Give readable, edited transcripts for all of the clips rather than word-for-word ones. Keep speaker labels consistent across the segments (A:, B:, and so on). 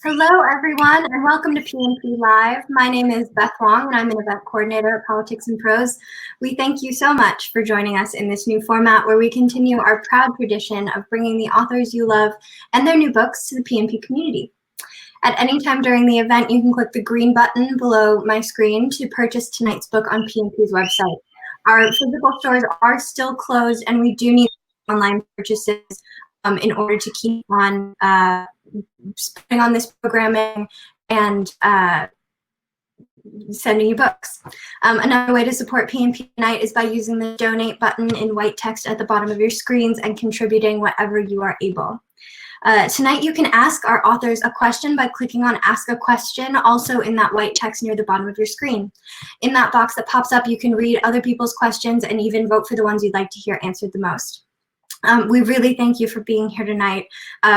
A: Hello, everyone, and welcome to PNP Live. My name is Beth Wong, and I'm an event coordinator at Politics and Prose. We thank you so much for joining us in this new format where we continue our proud tradition of bringing the authors you love and their new books to the PNP community. At any time during the event, you can click the green button below my screen to purchase tonight's book on PNP's website. Our physical stores are still closed, and we do need online purchases in order to keep on spending on this programming and sending you books. Another way to support PNP tonight is by using the donate button in white text at the bottom of your screens and contributing whatever you are able. Tonight you can ask our authors a question by clicking on Ask a Question, also in that white text near the bottom of your screen. In that box that pops up, you can read other people's questions and even vote for the ones you'd like to hear answered the most. We really thank you for being here tonight.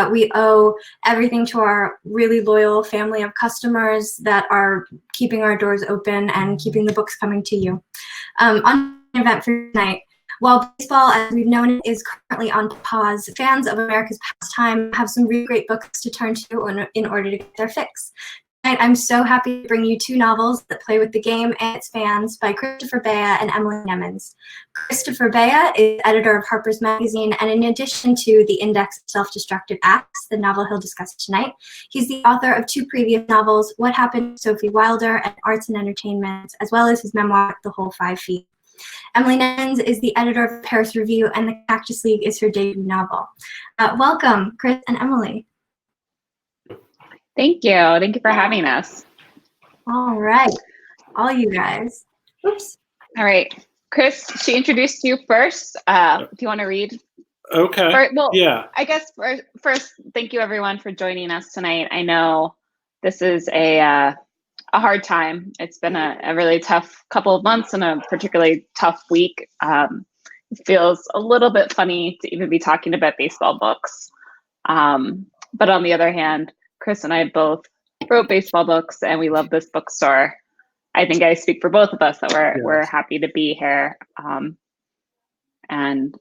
A: We owe everything to our really loyal family of customers that are keeping our doors open and keeping the books coming to you. On the event for tonight, while baseball, as we've known it, is currently on pause, fans of America's pastime have some really great books to turn to in order to get their fix. Tonight, I'm so happy to bring you two novels that play with the game and its fans by Christopher Beha and Emily Nemens. Christopher Beha is editor of Harper's Magazine, and in addition to The Index of Self-Destructive Acts, the novel he'll discuss tonight, he's the author of two previous novels, What Happened to Sophie Wilder and Arts and Entertainment, as well as his memoir, The Whole 5 Feet. Emily Nemens is the editor of Paris Review, and The Cactus League is her debut novel. Welcome, Chris and Emily.
B: Thank you. Thank you for having us.
A: All right. All you guys. Oops.
B: All right. Chris, she introduced you first. Do you want to read?
C: Okay. Yeah.
B: I guess first, thank you everyone for joining us tonight. I know this is a hard time. It's been a really tough couple of months and a particularly tough week. It feels a little bit funny to even be talking about baseball books. But on the other hand, Chris and I both wrote baseball books, and we love this bookstore. I think I speak for both of us that we're happy to be here and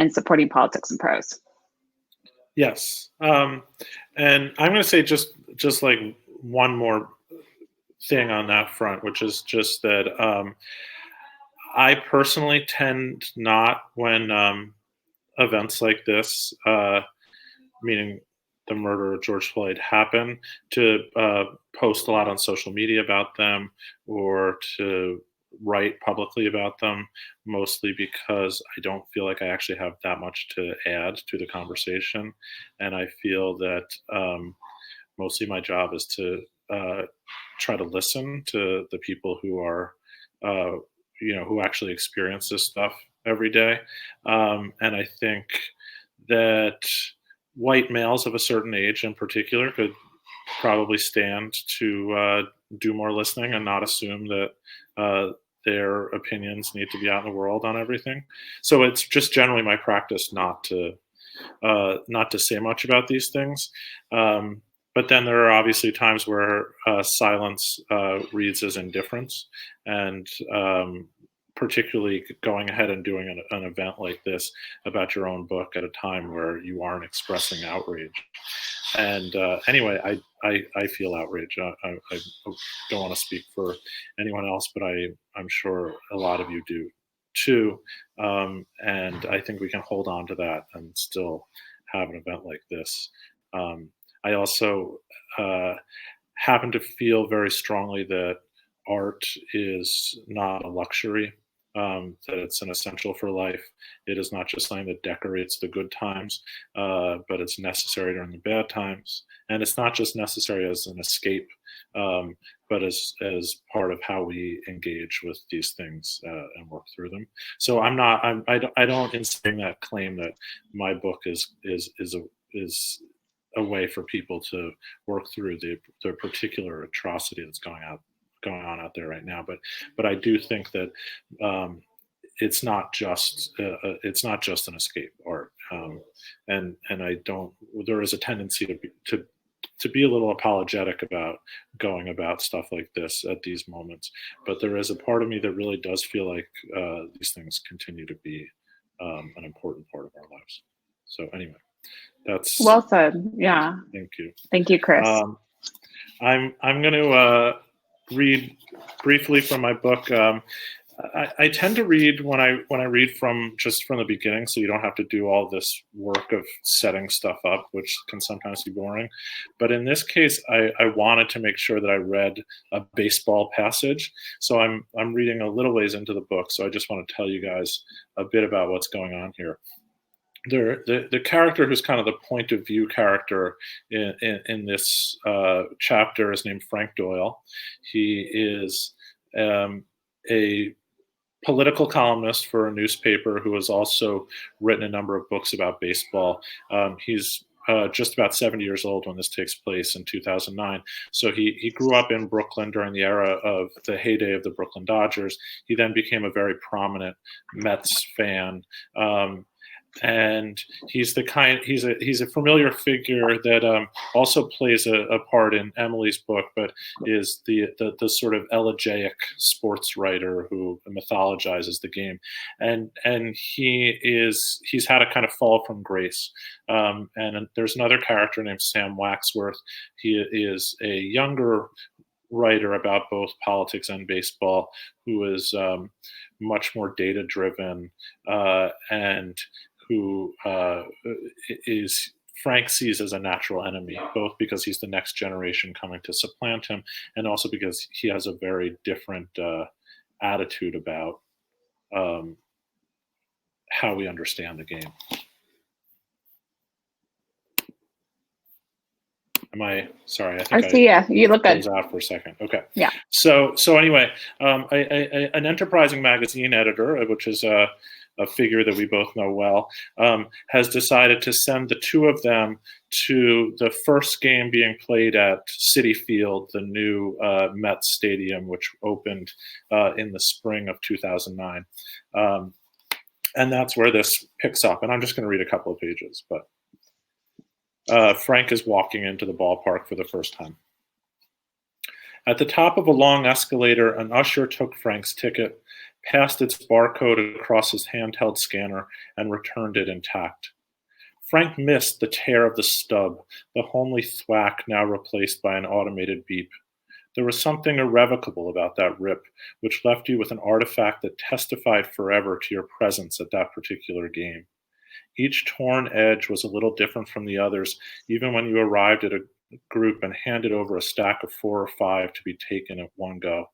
B: supporting Politics and Prose.
C: Yes, and I'm going to say just like one more thing on that front, which is just that I personally tend not, when events like this, meaning the murder of George Floyd, happen, to post a lot on social media about them or to write publicly about them, mostly because I don't feel like I actually have that much to add to the conversation. And I feel that mostly my job is to try to listen to the people who are, who actually experience this stuff every day. And I think that white males of a certain age in particular could probably stand to do more listening and not assume that their opinions need to be out in the world on everything. So it's just generally my practice not to say much about these things. But then there are obviously times where silence reads as indifference, and particularly going ahead and doing an event like this about your own book at a time where you aren't expressing outrage. And anyway, I feel outrage. I don't want to speak for anyone else, but I'm sure a lot of you do too. And I think we can hold on to that and still have an event like this. I also happen to feel very strongly that art is not a luxury, that it's an essential for life. It is not just something that decorates the good times, but it's necessary during the bad times. And it's not just necessary as an escape, but as part of how we engage with these things and work through them. So I don't, in saying that, claim that my book is a way for people to work through the particular atrocity that's going on out there right now. But I do think that it's not just an escape art, and I don't. There is a tendency to be a little apologetic about going about stuff like this at these moments. But there is a part of me that really does feel like these things continue to be an important part of our lives. So anyway, That's
B: well said. Yeah.
C: Thank you.
B: Thank you, Chris.
C: I'm going to read briefly from my book. I tend to read when I read from the beginning, so you don't have to do all this work of setting stuff up, which can sometimes be boring. But in this case, I wanted to make sure that I read a baseball passage. So I'm reading a little ways into the book. So I just want to tell you guys a bit about what's going on here. The character who's kind of the point of view character in this chapter is named Frank Doyle. He is a political columnist for a newspaper who has also written a number of books about baseball. He's just about 70 years old when this takes place in 2009. So he grew up in Brooklyn during the era of the heyday of the Brooklyn Dodgers. He then became a very prominent Mets fan. And he's a familiar figure that also plays a part in Emily's book, but is the sort of elegiac sports writer who mythologizes the game, and he's had a kind of fall from grace. And there's another character named Sam Waxworth. He is a younger writer about both politics and baseball, who is much more data driven and who is Frank sees as a natural enemy, both because he's the next generation coming to supplant him, and also because he has a very different attitude about how we understand the game. Am I sorry? I think
B: I see. Yeah, you look good.
C: Out for a second. Okay.
B: Yeah.
C: So anyway, an enterprising magazine editor, which is a figure that we both know well, has decided to send the two of them to the first game being played at Citi Field, the new Mets stadium, which opened in the spring of 2009. And that's where this picks up. And I'm just going to read a couple of pages, but Frank is walking into the ballpark for the first time. At the top of a long escalator, an usher took Frank's ticket, passed its barcode across his handheld scanner, and returned it intact. Frank missed the tear of the stub, the homely thwack now replaced by an automated beep. There was something irrevocable about that rip, which left you with an artifact that testified forever to your presence at that particular game. Each torn edge was a little different from the others, even when you arrived at a group and handed over a stack of 4 or 5 to be taken at one go.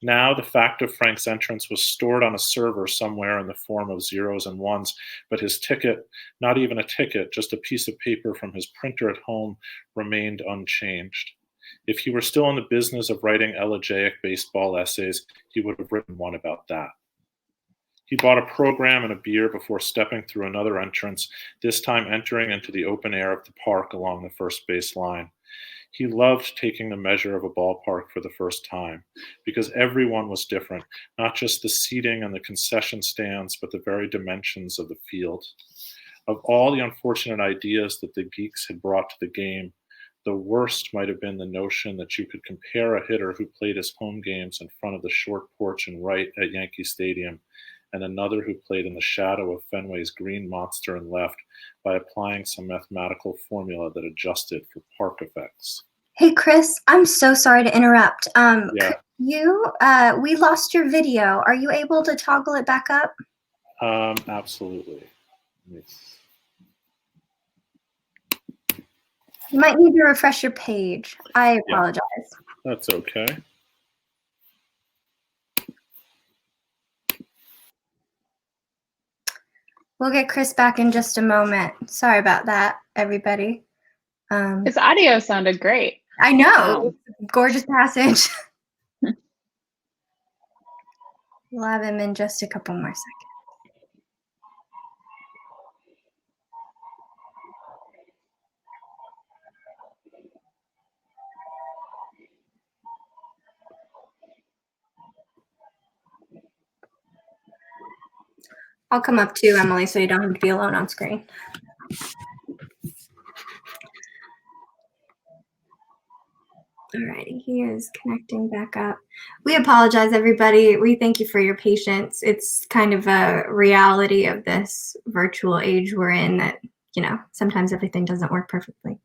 C: Now, the fact of Frank's entrance was stored on a server somewhere in the form of zeros and ones, but his ticket, not even a ticket, just a piece of paper from his printer at home, remained unchanged. If he were still in the business of writing elegiac baseball essays, he would have written one about that. He bought a program and a beer before stepping through another entrance, this time entering into the open air of the park along the first base line. He loved taking the measure of a ballpark for the first time, because everyone was different, not just the seating and the concession stands, but the very dimensions of the field. Of all the unfortunate ideas that the geeks had brought to the game, the worst might have been the notion that you could compare a hitter who played his home games in front of the short porch and right at Yankee Stadium and another who played in the shadow of Fenway's green monster and left by applying some mathematical formula that adjusted for park effects.
A: Hey, Chris, I'm so sorry to interrupt.
C: Yeah.
A: We lost your video. Are you able to toggle it back up?
C: Absolutely.
A: You might need to refresh your page. I apologize.
C: Yeah, that's okay.
A: We'll get Chris back in just a moment. Sorry about that, everybody.
B: His audio sounded great.
A: I know. Gorgeous passage. We'll have him in just a couple more seconds. I'll come up too, Emily, so you don't have to be alone on screen. Alrighty, he is connecting back up. We apologize, everybody. We thank you for your patience. It's kind of a reality of this virtual age we're in that sometimes everything doesn't work perfectly.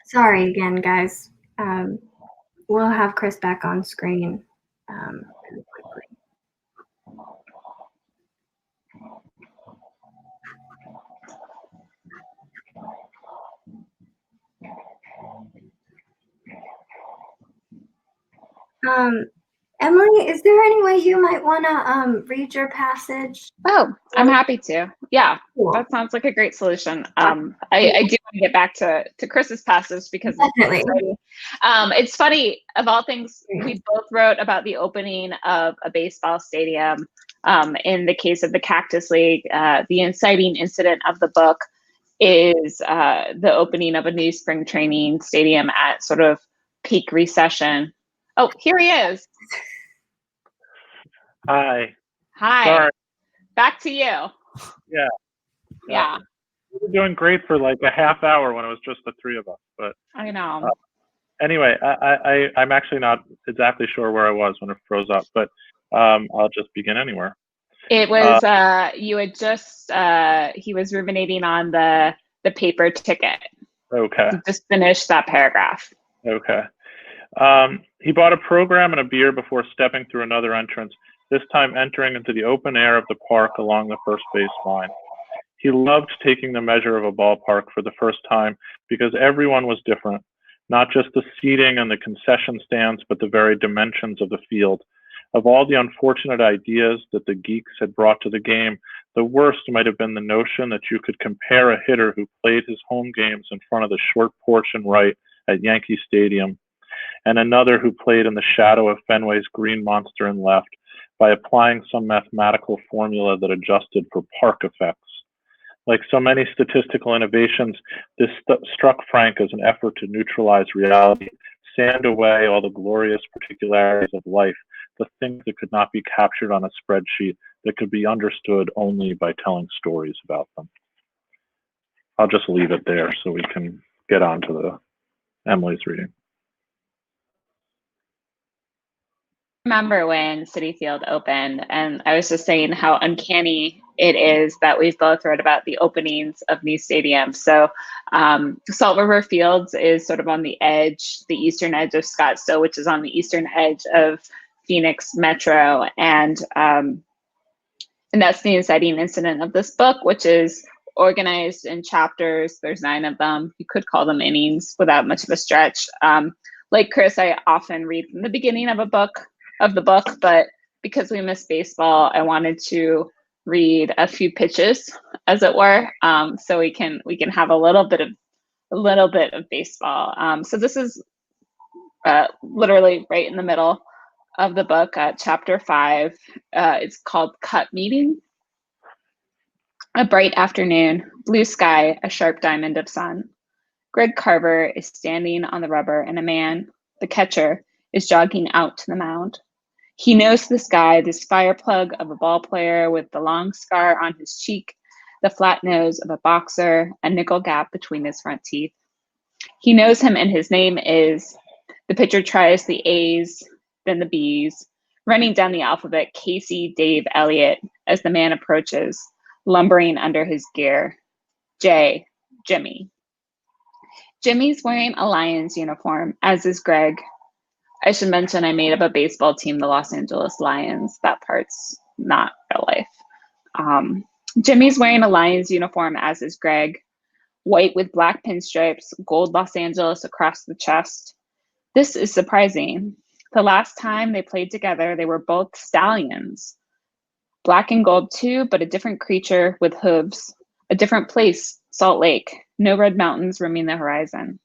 A: Sorry again, guys. We'll have Chris back on screen really quickly. Emily, is there any way you might want to read your passage?
B: Oh, I'm happy to. Yeah,
A: Cool.
B: that sounds like a great solution. I do want to get back to Chris's passage because
A: Definitely.
B: it's funny, of all things, we both wrote about the opening of a baseball stadium. In the case of the Cactus League, the inciting incident of the book is the opening of a new spring training stadium at sort of peak recession. Oh, here he is.
C: Hi.
B: Hi.
C: Sorry.
B: Back to you. Yeah.
C: We were doing great for like a half hour when it was just the three of us. But
B: I know.
C: anyway, I'm actually not exactly sure where I was when it froze up, but I'll just begin anywhere.
B: It was you had just he was ruminating on the paper ticket.
C: Okay.
B: You just finished that paragraph.
C: Okay. He bought a program and a beer before stepping through another entrance, this time entering into the open air of the park along the first base line. He loved taking the measure of a ballpark for the first time because everyone was different, not just the seating and the concession stands, but the very dimensions of the field. Of all the unfortunate ideas that the geeks had brought to the game, the worst might have been the notion that you could compare a hitter who played his home games in front of the short porch and right at Yankee Stadium and another who played in the shadow of Fenway's green monster and left by applying some mathematical formula that adjusted for park effects. Like so many statistical innovations, this struck Frank as an effort to neutralize reality, sand away all the glorious particularities of life, the things that could not be captured on a spreadsheet, that could be understood only by telling stories about them. I'll just leave it there so we can get on to Emily's reading.
B: Remember when Citi Field opened, and I was just saying how uncanny it is that we've both read about the openings of new stadiums. So Salt River Fields is sort of on the edge, the eastern edge of Scottsdale, which is on the eastern edge of Phoenix Metro. And that's the inciting incident of this book, which is organized in chapters. There's 9 of them. You could call them innings without much of a stretch. Like Chris, I often read from the beginning of the book, but because we missed baseball, I wanted to read a few pitches, as it were, so we can have a little bit of baseball. So this is literally right in the middle of the book, chapter 5. It's called Cut Meeting. A bright afternoon, blue sky, a sharp diamond of sun. Greg Carver is standing on the rubber, and a man, the catcher, is jogging out to the mound. He knows this guy, this fireplug of a ball player with the long scar on his cheek, the flat nose of a boxer, a nickel gap between his front teeth. He knows him, and his name is, the pitcher tries the A's, then the B's, running down the alphabet, Casey Dave Elliott, as the man approaches, lumbering under his gear. J, Jimmy. Jimmy's wearing a Lions uniform, as is Greg. I should mention I made up a baseball team, the Los Angeles Lions. That part's not real life. Jimmy's wearing a Lions uniform, as is Greg. White with black pinstripes, gold Los Angeles across the chest. This is surprising. The last time they played together, they were both stallions. Black and gold too, but a different creature with hooves. A different place, Salt Lake. No red mountains rimming the horizon.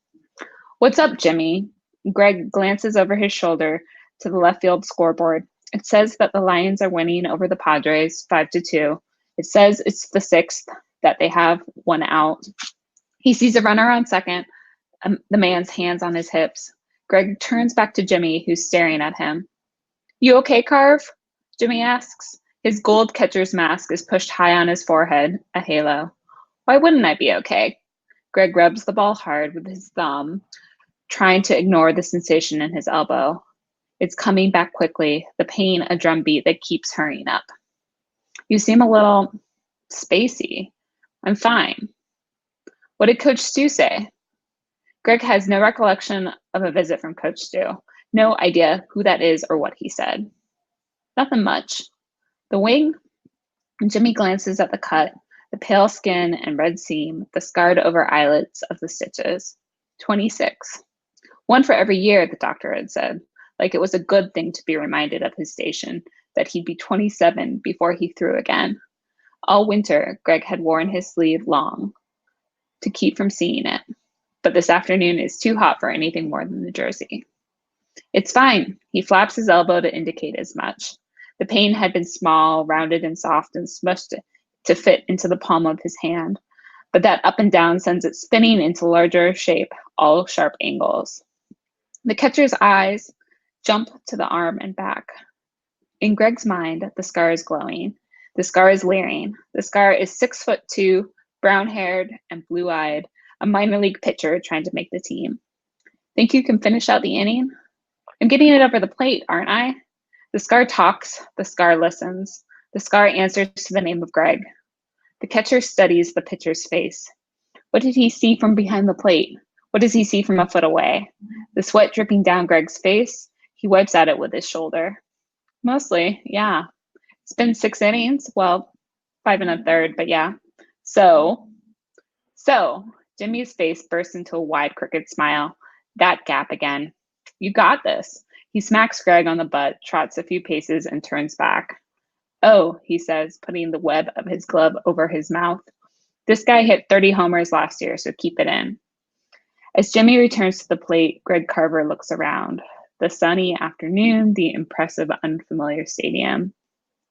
B: What's up, Jimmy? Greg glances over his shoulder to the left field scoreboard. It says that the Lions are winning over the Padres 5-2. It says it's the 6th, that they have one out. He sees a runner on second, the man's hands on his hips. Greg turns back to Jimmy, who's staring at him. You okay, Carve? Jimmy asks. His gold catcher's mask is pushed high on his forehead, a halo. Why wouldn't I be okay? Greg rubs the ball hard with his thumb, trying to ignore the sensation in his elbow. It's coming back quickly, the pain a drumbeat that keeps hurrying up. You seem a little spacey. I'm fine. What did Coach Stu say? Greg has no recollection of a visit from Coach Stu. No idea who that is or what he said. Nothing much. The wing? Jimmy glances at the cut, the pale skin and red seam, the scarred over eyelets of the stitches. 26. One for every year, the doctor had said, like it was a good thing to be reminded of his station, that he'd be 27 before he threw again. All winter, Greg had worn his sleeve long to keep from seeing it, but this afternoon is too hot for anything more than the jersey. It's fine. He flaps his elbow to indicate as much. The pain had been small, rounded and soft, and smushed to fit into the palm of his hand, but that up and down sends it spinning into larger shape, all sharp angles. The catcher's eyes jump to the arm and back. In Greg's mind, the scar is glowing. The scar is leering. The scar is 6'2", brown-haired and blue-eyed, a minor league pitcher trying to make the team. Think you can finish out the inning? I'm getting it over the plate, aren't I? The scar talks. The scar listens. The scar answers to the name of Greg. The catcher studies the pitcher's face. What did he see from behind the plate? What does he see from a foot away? The sweat dripping down Greg's face. He wipes at it with his shoulder. Mostly, yeah. It's been 6 innings. Well, 5 1/3, but yeah. So, Jimmy's face bursts into a wide, crooked smile. That gap again. You got this. He smacks Greg on the butt, trots a few paces, and turns back. Oh, he says, putting the web of his glove over his mouth. This guy hit 30 homers last year, so keep it in. As Jimmy returns to the plate, Greg Carver looks around. The sunny afternoon, the impressive, unfamiliar stadium.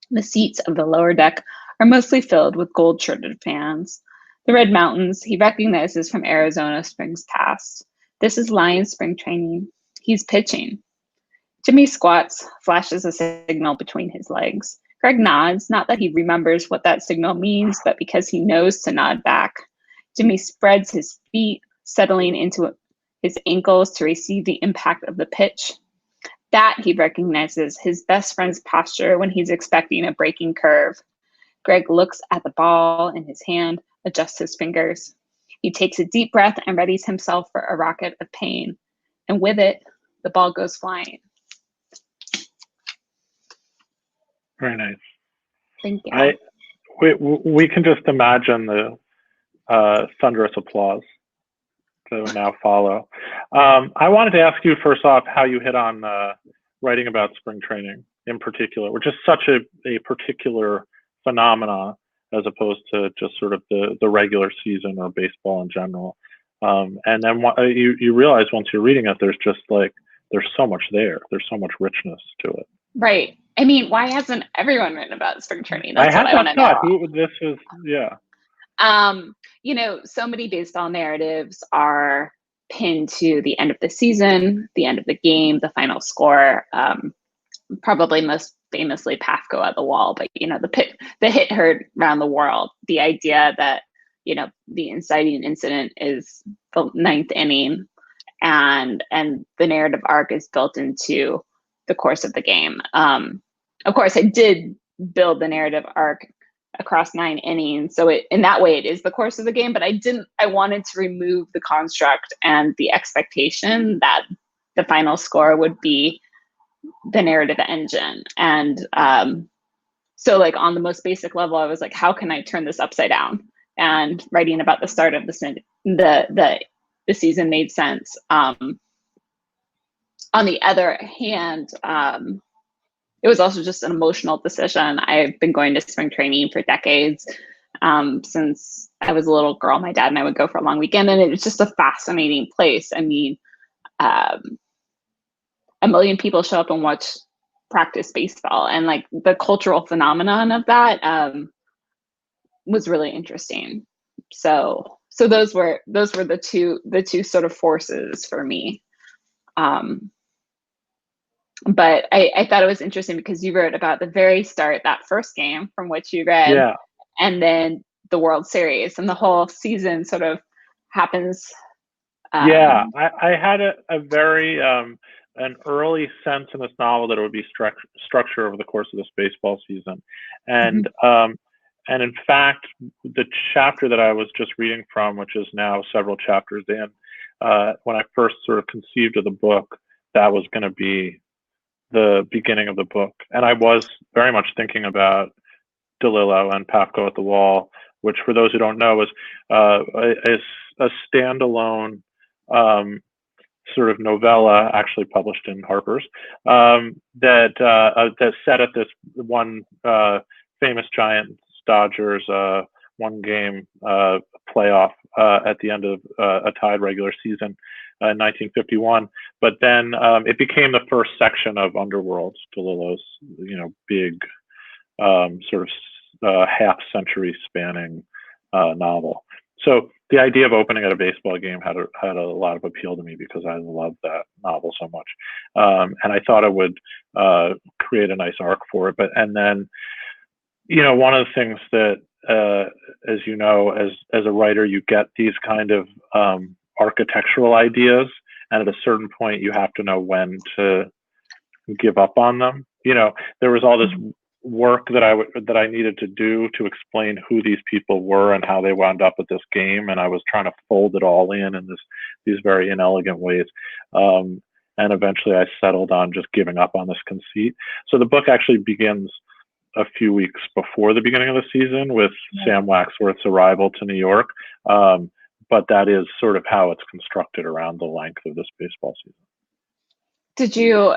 B: The seats of the lower deck are mostly filled with gold-shirted fans. The red mountains he recognizes from Arizona springs past. This is Lions spring training. He's pitching. Jimmy squats, flashes a signal between his legs. Greg nods, not that he remembers what that signal means, but because he knows to nod back. Jimmy spreads his feet, settling into his ankles to receive the impact of the pitch. That, he recognizes, his best friend's posture when he's expecting a breaking curve. Greg looks at the ball in his hand, adjusts his fingers. He takes a deep breath and readies himself for a rocket of pain. And with it, the ball goes flying.
C: Very nice.
B: Thank you.
C: We can just imagine the thunderous applause that will now follow. I wanted to ask you first off how you hit on writing about spring training in particular, which is such a particular phenomena as opposed to just sort of the regular season or baseball in general. And then you realize once you're reading it, there's so much there. There's so much richness to it.
B: Right. I mean, why hasn't everyone written about spring training? That's what I want to know.
C: This is, yeah.
B: So many baseball narratives are pinned to the end of the season, the end of the game, the final score. Probably most famously Pafko at the wall, but the hit heard around the world. The idea that the inciting incident is the 9th inning, and the narrative arc is built into the course of the game. Of course, I did build the narrative arc across 9 innings, so in that way it is the course of the game. But I wanted to remove the construct and the expectation that the final score would be the narrative engine. And so like on the most basic level, I was like, how can I turn this upside down? And writing about the start of the season made sense. on the other hand, it was also just an emotional decision. I've been going to spring training for decades. Since I was a little girl, my dad and I would go for a long weekend, and it's just a fascinating place. I mean, 1 million people show up and watch practice baseball, and like the cultural phenomenon of that was really interesting. So those were the two sort of forces for me. But I thought it was interesting because you wrote about the very start, that first game from which you read,
C: Yeah.
B: and then the World Series, and the whole season sort of happens.
C: Yeah, I had a very an early sense in this novel that it would be structure over the course of this baseball season, and and in fact, the chapter that I was just reading from, which is now several chapters in, when I first sort of conceived of the book, that was going to be the beginning of the book, and I was very much thinking about DeLillo and Pafko at the Wall, which, for those who don't know, is a standalone sort of novella, actually published in Harper's, that set at this one famous Giants Dodgers one game playoff at the end of a tied regular season in 1951. But then it became the first section of Underworld, DeLillo's big sort of half-century spanning novel. So the idea of opening at a baseball game had a lot of appeal to me because I loved that novel so much, and I thought it would create a nice arc for it. And then, one of the things that, as you know, as a writer, you get these kind of architectural ideas, and at a certain point, you have to know when to give up on them. There was all this work that I needed to do to explain who these people were and how they wound up at this game, and I was trying to fold it all in these very inelegant ways, and eventually I settled on just giving up on this conceit. So the book actually begins a few weeks before the beginning of the season with Sam Waxworth's arrival to New York, but that is sort of how it's constructed around the length of this baseball season.
B: Did you,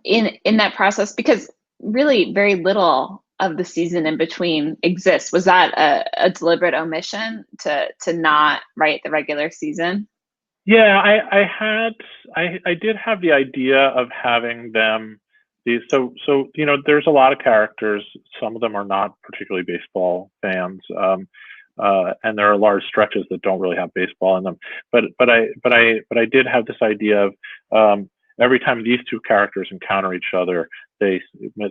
B: in that process, because really very little of the season in between exists, was that a deliberate omission to not write the regular season?
C: Yeah, I did have the idea of having them these. So there's a lot of characters. Some of them are not particularly baseball fans, and there are large stretches that don't really have baseball in them. But I did have this idea of every time these two characters encounter each other,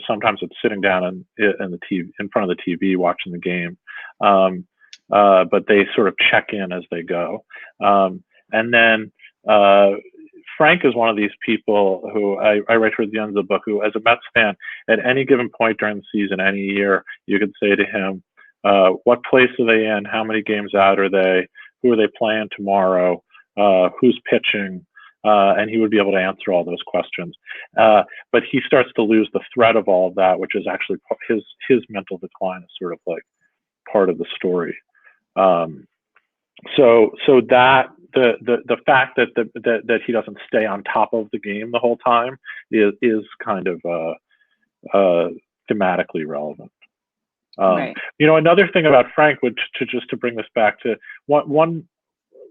C: sometimes it's sitting down in front of the TV watching the game, but they sort of check in as they go. And then Frank is one of these people who I write towards the end of the book, who, as a Mets fan, at any given point during the season, any year, you could say to him, what place are they in? How many games out are they? Who are they playing tomorrow? Who's pitching? And he would be able to answer all those questions. But he starts to lose the thread of all of that, which is actually his mental decline is sort of like part of the story. So that the fact that he doesn't stay on top of the game the whole time is kind of thematically relevant.
B: Right.
C: Another thing about Frank, which to bring this back to one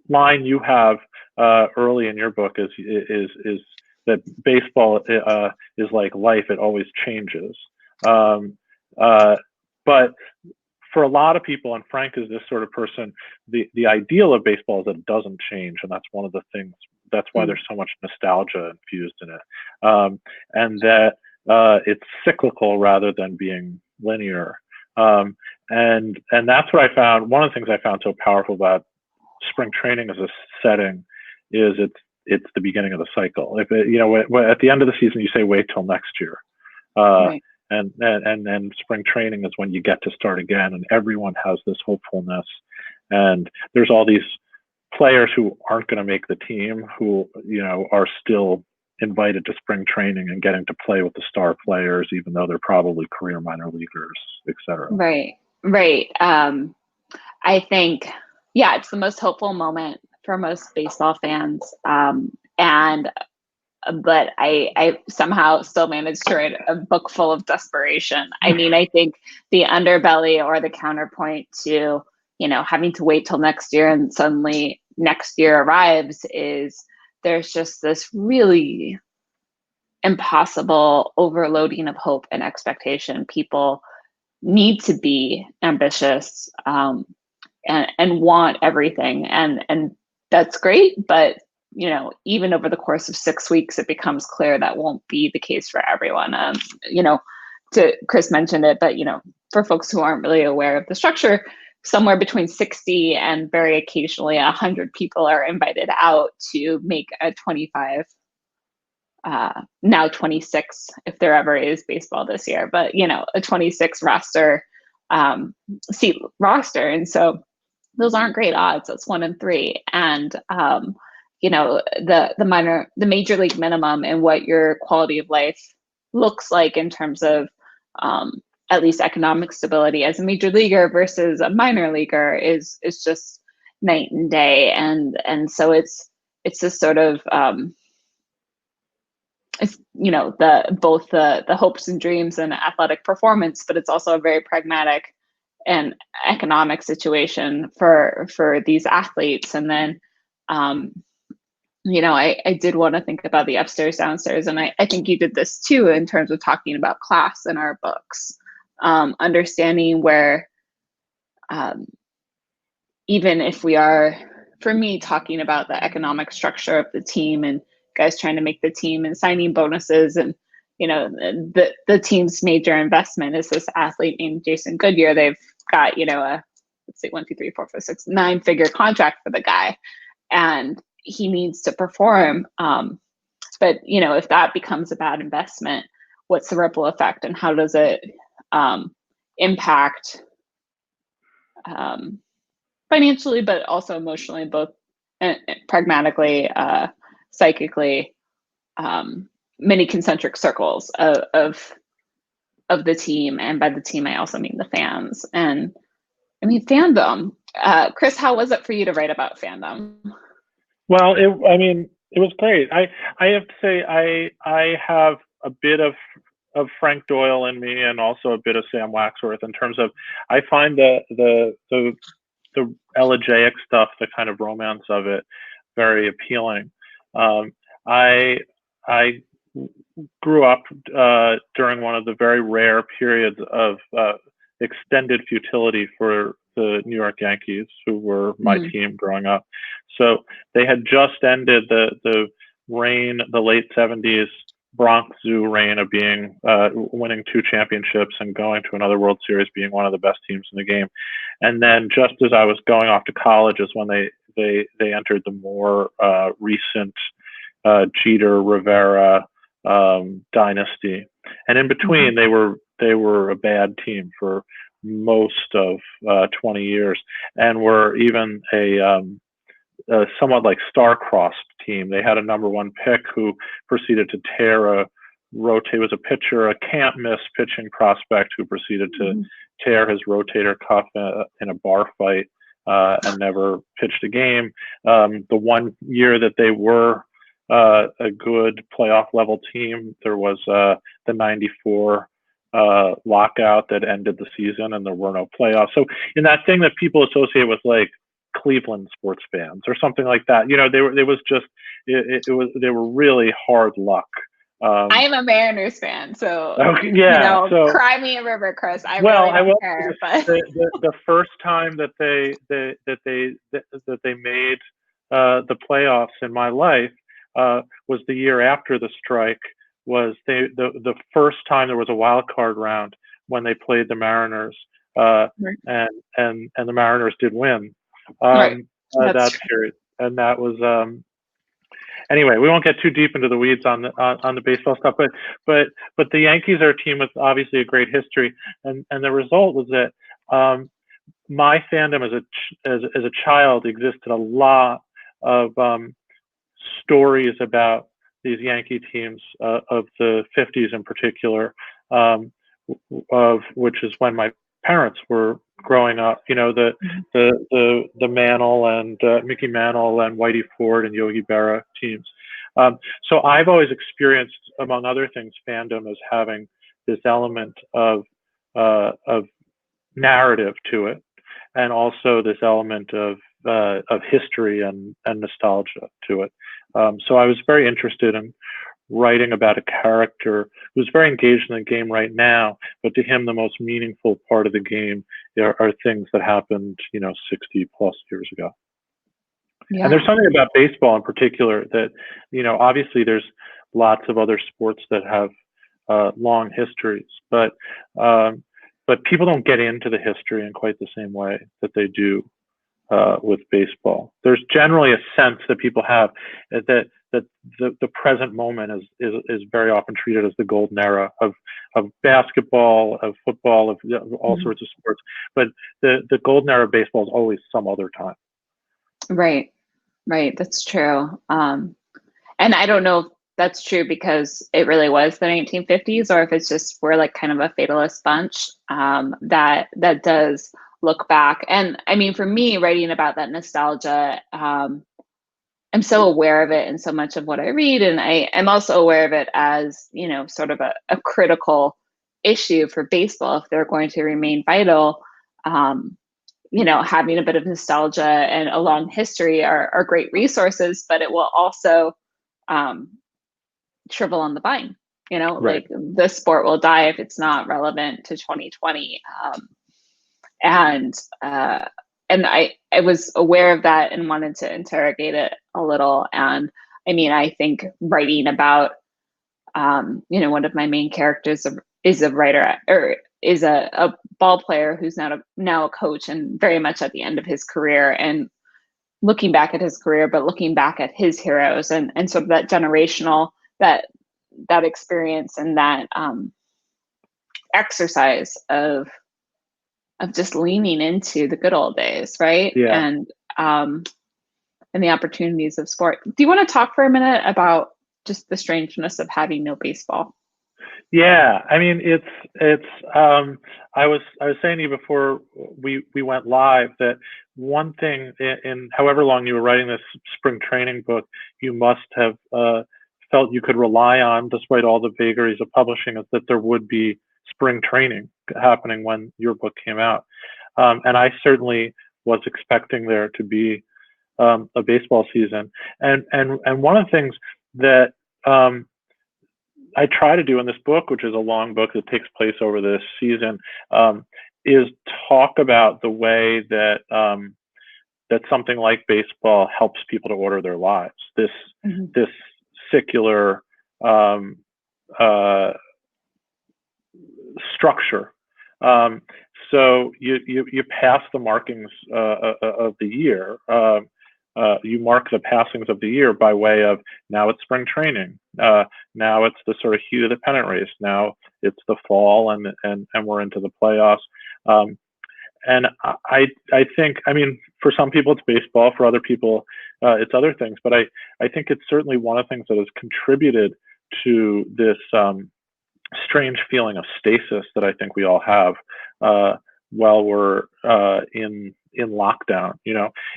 C: line you have early in your book is that baseball is like life; it always changes. But for a lot of people, and Frank is this sort of person, the ideal of baseball is that it doesn't change, and that's one of the things. That's why there's so much nostalgia infused in it, and that it's cyclical rather than being linear. And that's what I found. One of the things I found so powerful about spring training as a setting is it's the beginning of the cycle. If at the end of the season you say wait till next year,
B: Right.
C: and then spring training is when you get to start again, and everyone has this hopefulness, and there's all these players who aren't going to make the team who are still invited to spring training and getting to play with the star players, even though they're probably career minor leaguers, etc.
B: Right. I think, it's the most hopeful moment for most baseball fans. And but I somehow still managed to write a book full of desperation. I mean, I think the underbelly or the counterpoint to, having to wait till next year and suddenly next year arrives is there's just this really impossible overloading of hope and expectation. People need to be ambitious and want everything. And that's great, but even over the course of 6 weeks, it becomes clear that won't be the case for everyone. Chris mentioned it, but for folks who aren't really aware of the structure, somewhere between 60 and very occasionally 100 people are invited out to make a 25, now 26, if there ever is baseball this year, but a 26 roster seat roster, and so those aren't great odds. That's 1 in 3, and the major league minimum and what your quality of life looks like in terms of at least economic stability as a major leaguer versus a minor leaguer is just night and day, and so it's this sort of it's both the hopes and dreams and athletic performance, but it's also a very pragmatic and economic situation for these athletes. And then I did want to think about the upstairs downstairs, and I think you did this too in terms of talking about class in our books, understanding where even if we are, for me, talking about the economic structure of the team and guys trying to make the team and signing bonuses, and the team's major investment is this athlete named Jason Goodyear. They've got a, let's see, 1, 2, 3, 4, 5, 6, 9-figure contract for the guy, and he needs to perform. But if that becomes a bad investment, what's the ripple effect, and how does it impact financially, but also emotionally, both pragmatically, psychically, many concentric circles of the team. And by the team, I also mean the fans. And I mean, Fandom. Chris, how was it for you to write about Fandom?
C: Well, it was great. I have to say I have a bit of Frank Doyle in me, and also a bit of Sam Waxworth in terms of, I find the elegiac stuff, the kind of romance of it, very appealing. I grew up during one of the very rare periods of extended futility for the New York Yankees, who were my team growing up. So they had just ended the reign, the late 70s Bronx Zoo reign of being winning 2 championships and going to another World Series, being one of the best teams in the game. And then just as I was going off to college is when they entered the more recent Jeter Rivera dynasty. And in between, they were a bad team for most of 20 years, and were even a somewhat like star-crossed team. They had a #1 pick who proceeded to was a pitcher, a can't-miss pitching prospect who proceeded to tear his rotator cuff in a bar fight and never pitched a game. The one year that they were a good playoff level team, there was the '94 lockout that ended the season, and there were no playoffs. So in that thing that people associate with like Cleveland sports fans or something like that, they were really hard luck.
B: I am a Mariners fan, so
C: so
B: cry me a river, Chris. I really don't care. But
C: the first time that they made the playoffs in my life was the year after the strike. Was the first time there was a wild card round when they played the Mariners, and the Mariners did win that period, and that was anyway. We won't get too deep into the weeds on the baseball stuff, but the Yankees are a team with obviously a great history, and the result was that my fandom as a child existed a lot of stories about these Yankee teams of the 50s in particular, of which is when my parents were growing up. The Mantle and Mickey Mantle and Whitey Ford and Yogi Berra teams. So I've always experienced, among other things, fandom as having this element of narrative to it, and also this element of history and nostalgia to it. So I was very interested in writing about a character who's very engaged in the game right now, but to him the most meaningful part of the game are things that happened, 60 plus years ago.
B: Yeah.
C: And there's something about baseball in particular that, obviously there's lots of other sports that have long histories, but people don't get into the history in quite the same way that they do with baseball. There's generally a sense that people have that the present moment is very often treated as the golden era of basketball, of football, of all sorts of sports. But the golden era of baseball is always some other time.
B: Right. That's true. And I don't know if that's true because it really was the 1950s, or if it's just we're like kind of a fatalist bunch that does look back. And I mean, for me, writing about that nostalgia, I'm so aware of it in so much of what I read, and I'm also aware of it as sort of a critical issue for baseball if they're going to remain vital. Having a bit of nostalgia and a long history are great resources, but it will also shrivel on the vine.
C: Right.
B: Like the sport will die if it's not relevant to 2020. And I was aware of that and wanted to interrogate it a little. And I mean, I think writing about, one of my main characters is a writer, or is a ball player who's now a coach, and very much at the end of his career, and looking back at his career, but looking back at his heroes and sort of that generational, that experience and that exercise of just leaning into the good old days, right?
C: Yeah.
B: And the opportunities of sport. Do you want to talk for a minute about just the strangeness of having no baseball?
C: Yeah, I mean, it's. I was saying to you before we went live that one thing in however long you were writing this spring training book, you must have felt you could rely on, despite all the vagaries of publishing, is that there would be spring training happening when your book came out, and I certainly was expecting there to be a baseball season, and one of the things that I try to do in this book, which is a long book that takes place over this season, is talk about the way that that something like baseball helps people to order their lives. This secular structure. So you pass the markings of the year. You mark the passings of the year by way of, now it's spring training. Now it's the sort of heat of the pennant race. Now it's the fall, and we're into the playoffs. And I think, I mean, for some people it's baseball, for other people it's other things. But I think it's certainly one of the things that has contributed to this strange feeling of stasis that I think we all have while we're in lockdown.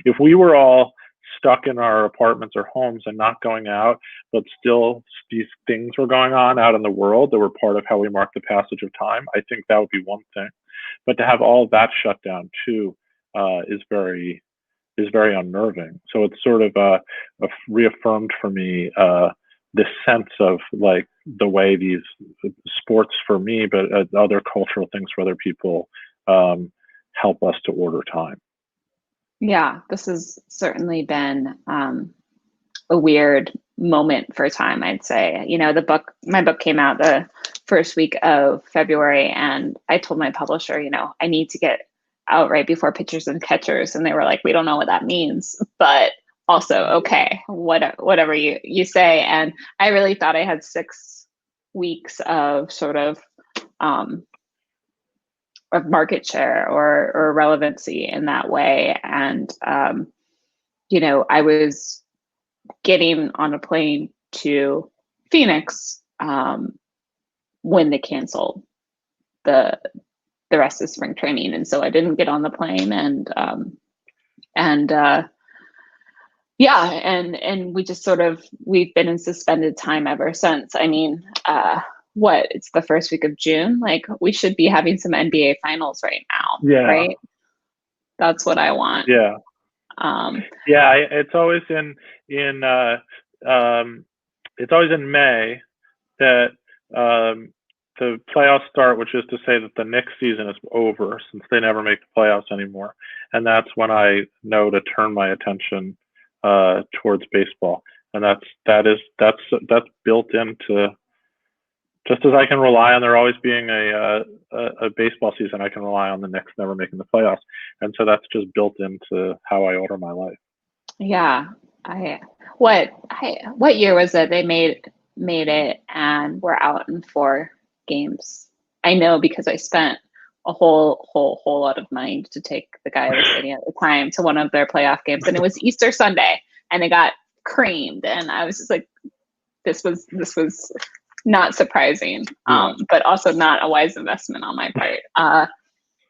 C: If we were all stuck in our apartments or homes and not going out, but still these things were going on out in the world that were part of how we mark the passage of time, I think that would be one thing. But to have all of that shut down too is very unnerving. So it's sort of reaffirmed for me this sense of like the way these sports for me, but other cultural things for other people help us to order time.
B: Yeah, this has certainly been a weird moment for time, I'd say. My book came out the first week of February, and I told my publisher, I need to get out right before pitchers and catchers, and they were like, we don't know what that means, but also, okay, whatever you say. And I really thought I had 6 weeks of sort of market share or relevancy in that way. And, I was getting on a plane to Phoenix when they canceled the rest of spring training. And so I didn't get on the plane, and Yeah, and we just we've been in suspended time ever since. I mean, it's the first week of June. Like, we should be having some NBA finals right now,
C: Yeah.
B: right? That's what I want.
C: Yeah. It's always in May that the playoffs start, which is to say that the next season is over, since they never make the playoffs anymore, and that's when I know to turn my attention towards baseball, and that's built into. Just as I can rely on there always being a baseball season, I can rely on the Knicks never making the playoffs, and so that's just built into how I order my life.
B: Yeah, what year was it they made it and we're out in 4 games? I know because I spent a whole lot of money to take the guy I was dating at the time to one of their playoff games, and it was Easter Sunday, and they got creamed, and I was just like, this was not surprising, but also not a wise investment on my part.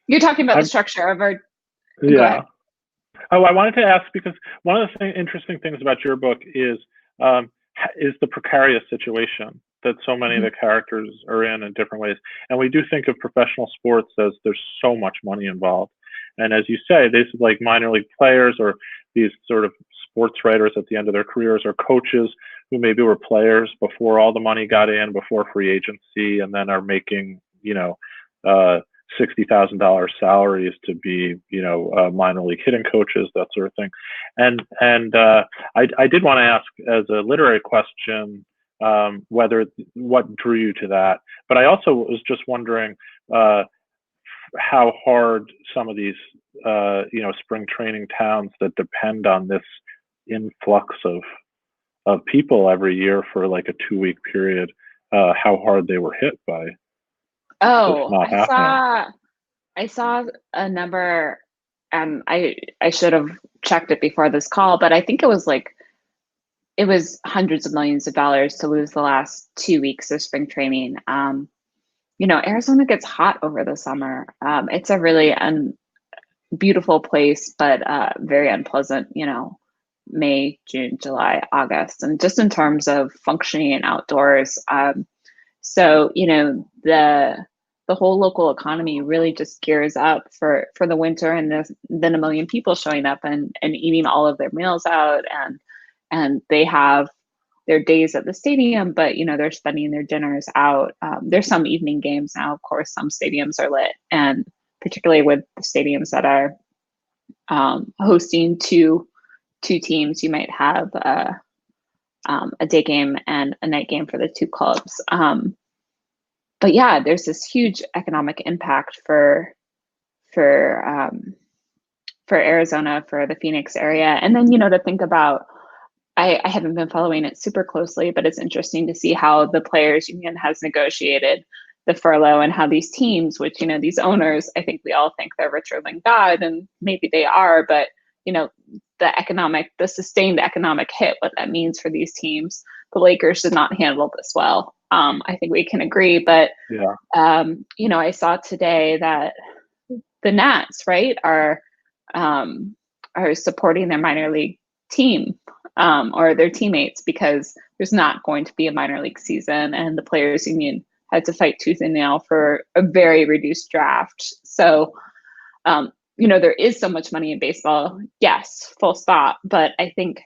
B: You're talking about the structure of our. Go ahead.
C: Oh, I wanted to ask, because one of the interesting things about your book is the precarious situation that so many of the characters are in different ways. And we do think of professional sports as there's so much money involved. And as you say, these like minor league players or these sort of sports writers at the end of their careers, or coaches who maybe were players before all the money got in, before free agency, and then are making, $60,000 salaries to be, minor league hitting coaches, that sort of thing. And I did want to ask, as a literary question, what drew you to that. But I also was just wondering how hard some of these, spring training towns that depend on this influx of people every year for like a 2-week period, how hard they were hit by.
B: Oh, I saw a number, and I should have checked it before this call, but I think it was hundreds of millions of dollars to lose the last 2 weeks of spring training. Arizona gets hot over the summer. It's a really beautiful place, but very unpleasant, May, June, July, August, and just in terms of functioning outdoors. So, the whole local economy really just gears up for the winter, and then 1 million people showing up and eating all of their meals out, and they have their days at the stadium, but they're spending their dinners out. There's some evening games now, of course. Some stadiums are lit, and particularly with the stadiums that are hosting two teams, you might have a day game and a night game for the 2 clubs. But yeah, there's this huge economic impact for Arizona, for the Phoenix area. And then, to think about, I haven't been following it super closely, but it's interesting to see how the players union has negotiated the furlough, and how these teams, which, these owners, I think we all think they're richer than God, and maybe they are, but, the sustained economic hit, what that means for these teams, the Lakers did not handle this well. I think we can agree, but,
C: yeah.
B: I saw today that the Nats, right, are supporting their minor league team, or their teammates, because there's not going to be a minor league season, and the players union had to fight tooth and nail for a very reduced draft. So, there is so much money in baseball, yes, full stop. But I think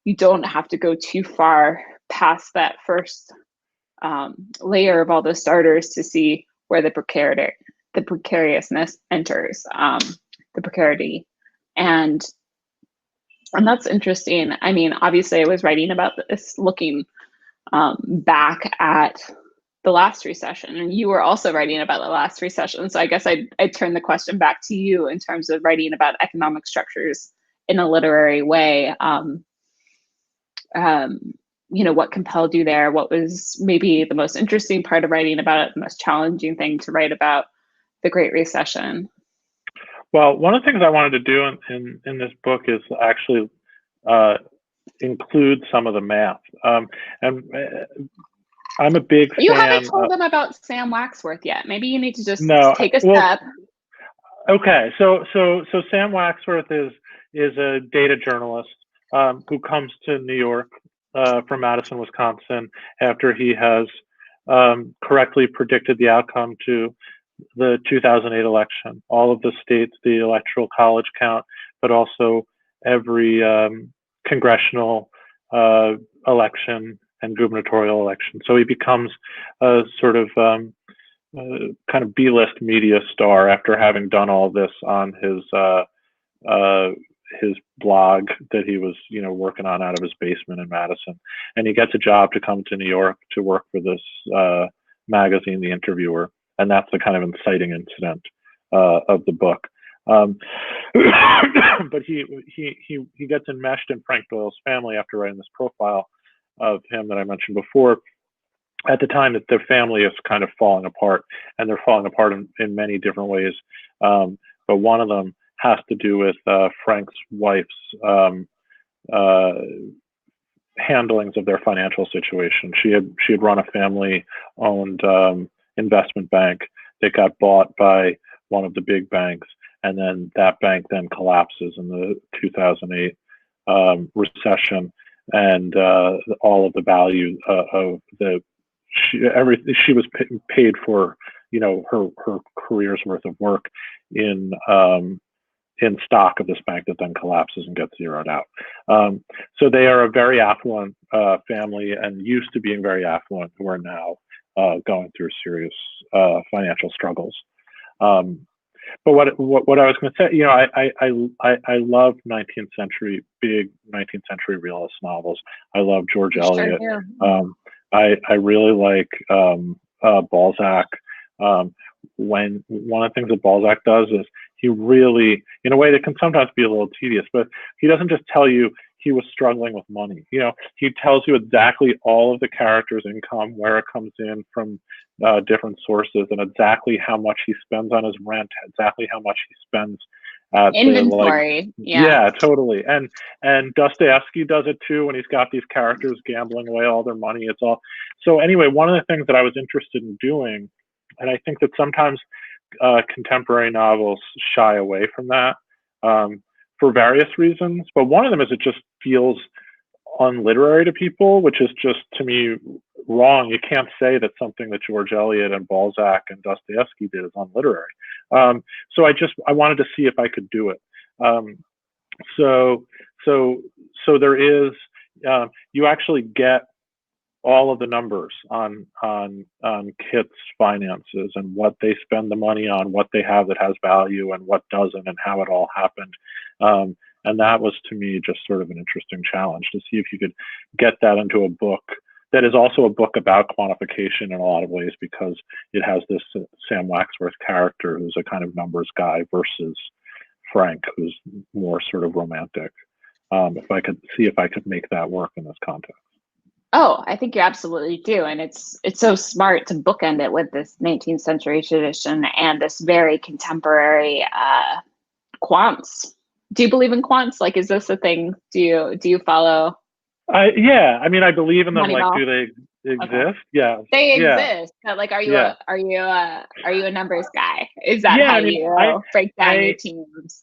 B: you don't have to go too far past that first layer of all the starters to see where the precariousness enters, the precarity. And that's interesting. I mean, obviously, I was writing about this looking back at the last recession, and you were also writing about the last recession. So I guess I'd turn the question back to you in terms of writing about economic structures in a literary way. What compelled you there? What was maybe the most interesting part of writing about it, the most challenging thing to write about the Great Recession?
C: Well, one of the things I wanted to do in this book is actually include some of the math. And I'm a big fan.
B: You haven't told them about Sam Waxworth yet. Maybe you need to just take a step.
C: Okay, so Sam Waxworth is a data journalist who comes to New York from Madison, Wisconsin, after he has correctly predicted the outcome to the 2008 election. All of the states, the electoral college count, but also every congressional election and gubernatorial election. So he becomes a sort of kind of B-list media star after having done all this on his blog that he was, working on out of his basement in Madison. And he gets a job to come to New York to work for this magazine, The Interviewer. And that's the kind of inciting incident of the book. But he gets enmeshed in Frank Doyle's family after writing this profile of him that I mentioned before. At the time that their family is kind of falling apart, and they're falling apart in many different ways. But one of them has to do with Frank's wife's handlings of their financial situation. She had run a family-owned investment bank that got bought by one of the big banks, and then that bank then collapses in the 2008 recession, and all of the value of she was paid for, her career's worth of work in stock of this bank that then collapses and gets zeroed out. So they are a very affluent family, and used to being very affluent, who are now going through serious financial struggles. But what I was going to say, I love 19th century realist novels. I love George Eliot.
B: Sure, yeah.
C: I really like Balzac. When one of the things that Balzac does is he really, in a way that can sometimes be a little tedious, but he doesn't just tell you he was struggling with money. He tells you exactly all of the characters' income, where it comes in from different sources, and exactly how much he spends on his rent, exactly how much he spends at
B: inventory.
C: Yeah, totally. And Dostoevsky does it too, when he's got these characters gambling away all their money. It's all. So anyway, one of the things that I was interested in doing, and I think that sometimes contemporary novels shy away from that for various reasons, but one of them is it just feels unliterary to people, which is just, to me, wrong. You can't say that something that George Eliot and Balzac and Dostoevsky did is unliterary. So I wanted to see if I could do it. So there is, you actually get all of the numbers on Kit's finances and what they spend the money on, what they have that has value and what doesn't, and how it all happened. And that was, to me, just sort of an interesting challenge to see if you could get that into a book that is also a book about quantification in a lot of ways, because it has this Sam Waxworth character who's a kind of numbers guy versus Frank, who's more sort of romantic. If I could make that work in this context.
B: Oh, I think you absolutely do. And it's so smart to bookend it with this 19th century tradition and this very contemporary quants. Do you believe in quants? Like, is this a thing? Do you follow?
C: Yeah, I mean, I believe in them.
B: Moneyball?
C: Like, do they exist?
B: Okay.
C: Yeah,
B: They
C: yeah.
B: exist. But like, are you a numbers guy? Is that how you break down your teams?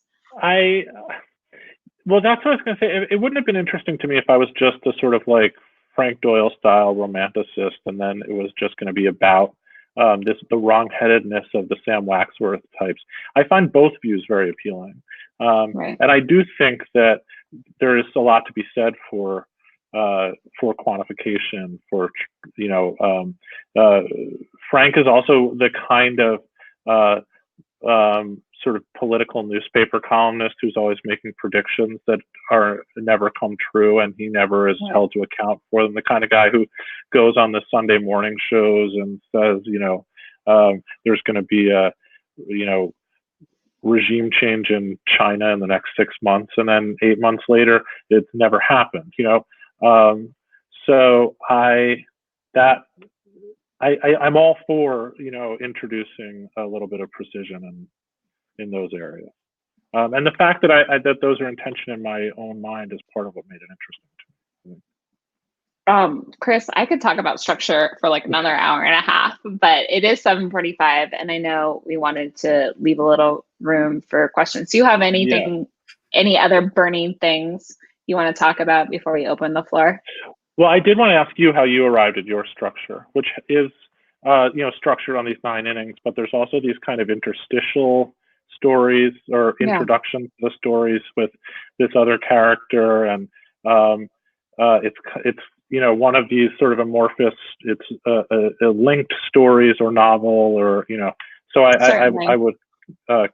C: Well, that's what I was going to say. It wouldn't have been interesting to me if I was just a sort of like Frank Doyle style romanticist, and then it was just going to be about the wrong-headedness of the Sam Waxworth types. I find both views very appealing.
B: Right.
C: And I do think that there is a lot to be said for quantification. Frank is also the kind of sort of political newspaper columnist who's always making predictions that are never come true, and he never is held to account for them. The kind of guy who goes on the Sunday morning shows and says, there's going to be a, regime change in China in the next 6 months, and then 8 months later, it's never happened. So I'm all for introducing a little bit of precision in those areas, and the fact that that those are in tension in my own mind is part of what made it interesting to me.
B: Chris, I could talk about structure for like another hour and a half, but it is 7:45, and I know we wanted to leave a little room for questions. Do you have anything, any other burning things you want to talk about before we open the floor?
C: Well, I did want to ask you how you arrived at your structure, which is, structured on these 9 innings, but there's also these kind of interstitial stories or introductions to the stories with this other character, and it's one of these sort of amorphous, it's a linked stories or novel, or so I would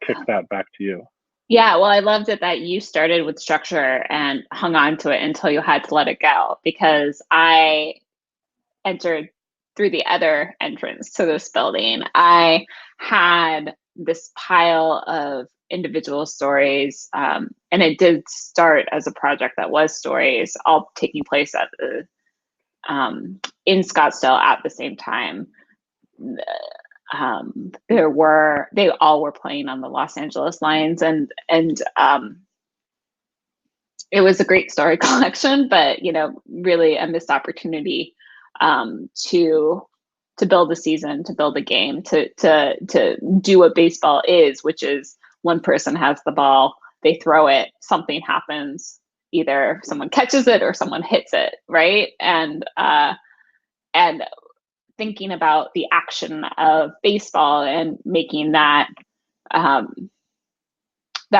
C: kick that back to you.
B: Yeah, well, I loved it that you started with structure and hung on to it until you had to let it go, because I entered through the other entrance to this building. I had this pile of individual stories, and it did start as a project that was stories, all taking place at the in Scottsdale at the same time. They all were playing on the Los Angeles Lions, and it was a great story collection, but really a missed opportunity to build a season, to build a game, to do what baseball is, which is one person has the ball, they throw it, something happens, either someone catches it or someone hits it, right? And thinking about the action of baseball and making that that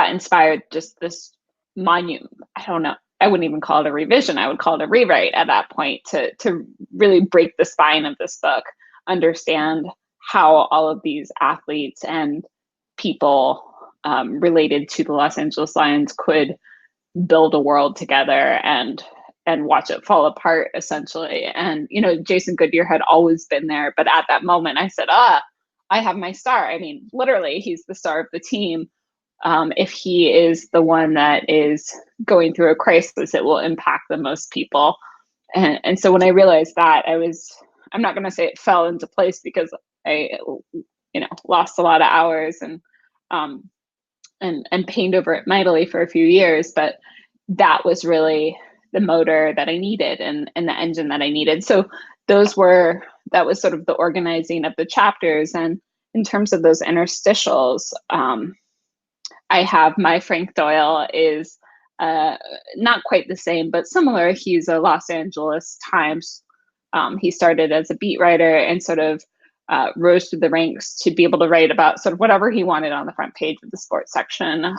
B: inspired just this monument. I don't know, I wouldn't even call it a revision, I would call it a rewrite at that point, to really break the spine of this book, understand how all of these athletes and people related to the Los Angeles Lions could build a world together and watch it fall apart, essentially. And Jason Goodyear had always been there, but at that moment I said, I have my star. I mean, literally, he's the star of the team. If he is the one that is going through a crisis, it will impact the most people. And so when I realized that, I'm not going to say it fell into place, because I lost a lot of hours and pained over it mightily for a few years, but that was really the motor that I needed and the engine that I needed. So that was sort of the organizing of the chapters. And in terms of those interstitials, I have my Frank Doyle is not quite the same, but similar. He's a Los Angeles Times. He started as a beat writer and sort of rose through the ranks to be able to write about sort of whatever he wanted on the front page of the sports section.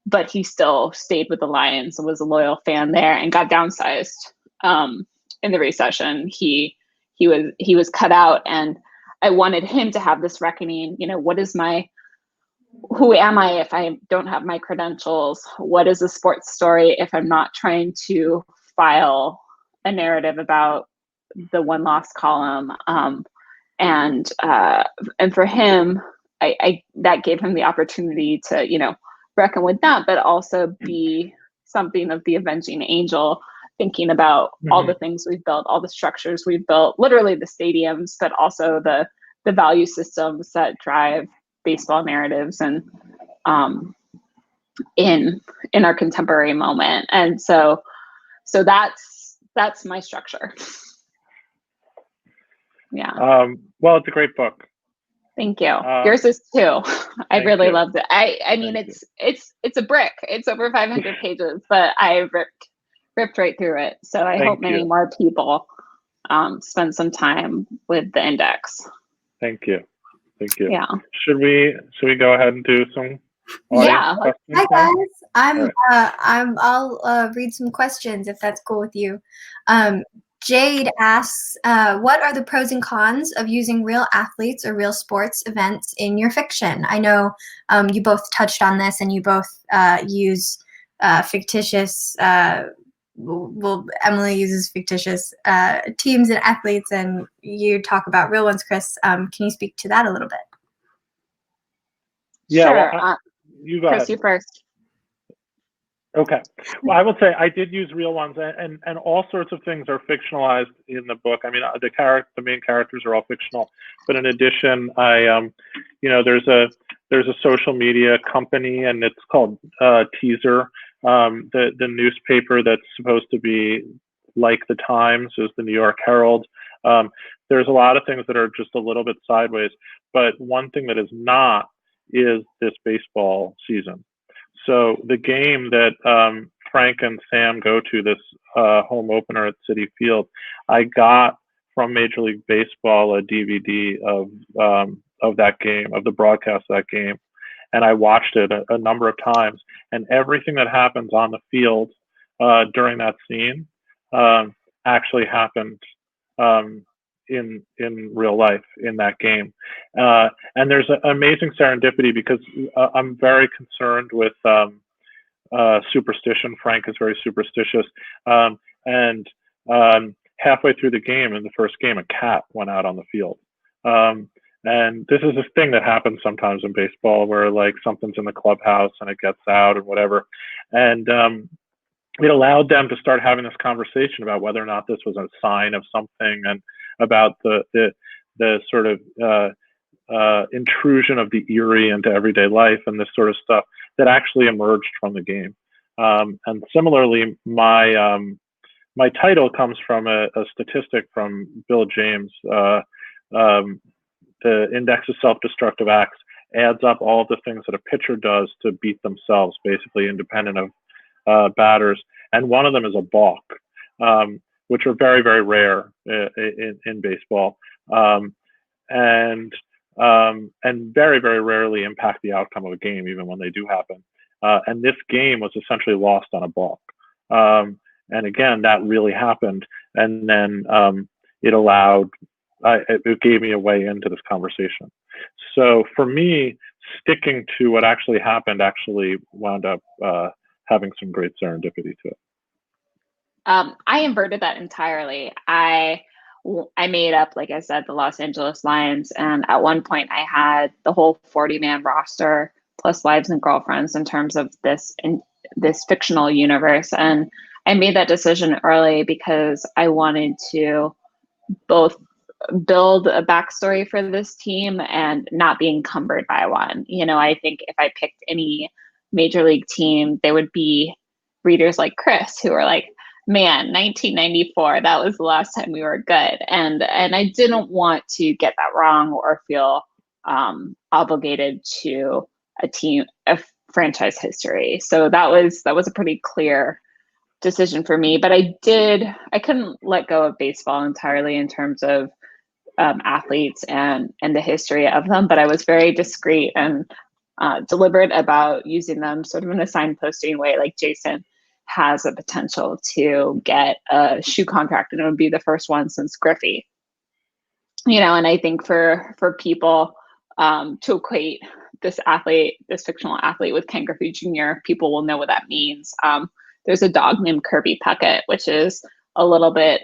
B: But he still stayed with the Lions and was a loyal fan there, and got downsized in the recession. He was cut out, and I wanted him to have this reckoning. Who am I if I don't have my credentials? What is a sports story if I'm not trying to file a narrative about the one loss column? And for him, I that gave him the opportunity to reckon with that, but also be something of the avenging angel, thinking about all the things we've built, all the structures we've built, literally the stadiums, but also the value systems that drive baseball narratives and in our contemporary moment. And so that's my structure. Yeah.
C: Well, it's a great book.
B: Thank you. Yours is too. I really loved it. I mean,
C: Thank
B: it's a brick. It's over 500 pages, but I ripped right through it. So I hope many more people spend some time with the index.
C: Thank you.
B: Yeah.
C: Should we go ahead and do some audience questions?
A: Hi guys. I'll read some questions if that's cool with you. Jade asks, what are the pros and cons of using real athletes or real sports events in your fiction? I know you both touched on this, and you both use fictitious, Emily uses fictitious teams and athletes, and you talk about real ones, Chris. Can you speak to that a little bit?
C: Yeah,
B: sure.
C: Well, you go
B: Chris,
C: ahead.
B: you first.
C: Okay. Well, I would say I did use real ones, and all sorts of things are fictionalized in the book. I mean, the main characters are all fictional, but in addition, there's a social media company, and it's called Teaser. The newspaper that's supposed to be like the Times is the New York Herald. There's a lot of things that are just a little bit sideways, but one thing that is not is this baseball season. So the game that
D: Frank and Sam go to this home opener at Citi Field, I got from Major League Baseball a DVD of that game, of the broadcast of that game, and I watched it a number of times. And everything that happens on the field during that scene actually happened in real life in that game. And there's an amazing serendipity because I'm very concerned with superstition. Frank is very superstitious. And halfway through the game, in the first game, a cat went out on the field. And this is a thing that happens sometimes in baseball where like something's in the clubhouse and it gets out and whatever. And it allowed them to start having this conversation about whether or not this was a sign of something, and about the sort of intrusion of the eerie into everyday life and this sort of stuff that actually emerged from the game. And similarly, my title comes from a statistic from Bill James. The index of self-destructive acts adds up all the things that a pitcher does to beat themselves, basically independent of batters. And one of them is a balk, which are very, very rare in baseball, and very, very rarely impact the outcome of a game, even when they do happen. And this game was essentially lost on a balk. And again, that really happened. And then it gave me a way into this conversation. So for me, sticking to what actually happened actually wound up having some great serendipity to it.
B: I inverted that entirely. I made up, like I said, the Los Angeles Lions, and at one point I had the whole 40-man roster plus wives and girlfriends in terms of this fictional universe. And I made that decision early because I wanted to both build a backstory for this team and not be encumbered by one. I think if I picked any major league team, they would be readers like Chris who are like, man, 1994, that was the last time we were good. And I didn't want to get that wrong or feel obligated to a franchise history. So that was a pretty clear decision for me. But I couldn't let go of baseball entirely in terms of athletes and the history of them. But I was very discreet and deliberate about using them sort of in a signposting way, like Jason has a potential to get a shoe contract, and it would be the first one since Griffey. And I think for people to equate this fictional athlete with Ken Griffey Jr., people will know what that means. There's a dog named Kirby Puckett, which is a little bit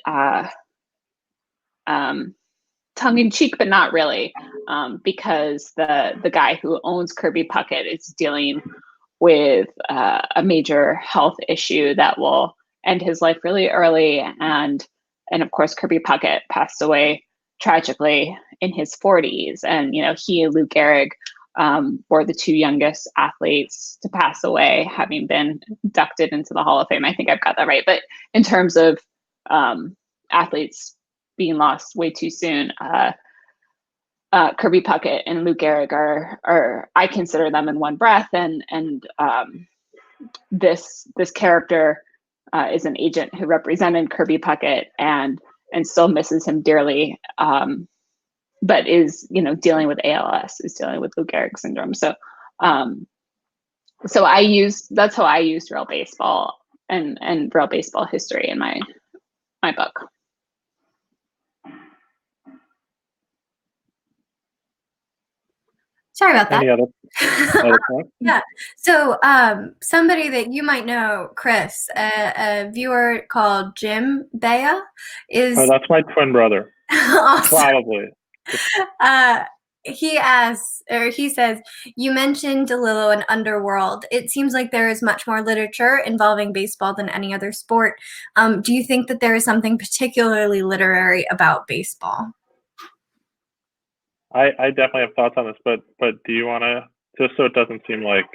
B: tongue-in-cheek, but not really, because the guy who owns Kirby Puckett is dealing with a major health issue that will end his life really early. And of course, Kirby Puckett passed away tragically in his 40s. And, he and Lou Gehrig were the two youngest athletes to pass away, having been inducted into the Hall of Fame. I think I've got that right. But in terms of athletes being lost way too soon, Kirby Puckett and Lou Gehrig are I consider them in one breath, and this character is an agent who represented Kirby Puckett and still misses him dearly, but is dealing with ALS, is dealing with Lou Gehrig syndrome. So that's how I used real baseball and real baseball history in my book.
A: Sorry about that.
D: Any other points?
A: Yeah. So somebody that you might know, Chris, a viewer called Jim Beha is.
D: Oh, that's my twin brother.
A: Awesome.
D: Probably.
A: He says, you mentioned DeLillo and Underworld. It seems like there is much more literature involving baseball than any other sport. Do you think that there is something particularly literary about baseball?
D: I definitely have thoughts on this, but do you want to, just so it doesn't seem like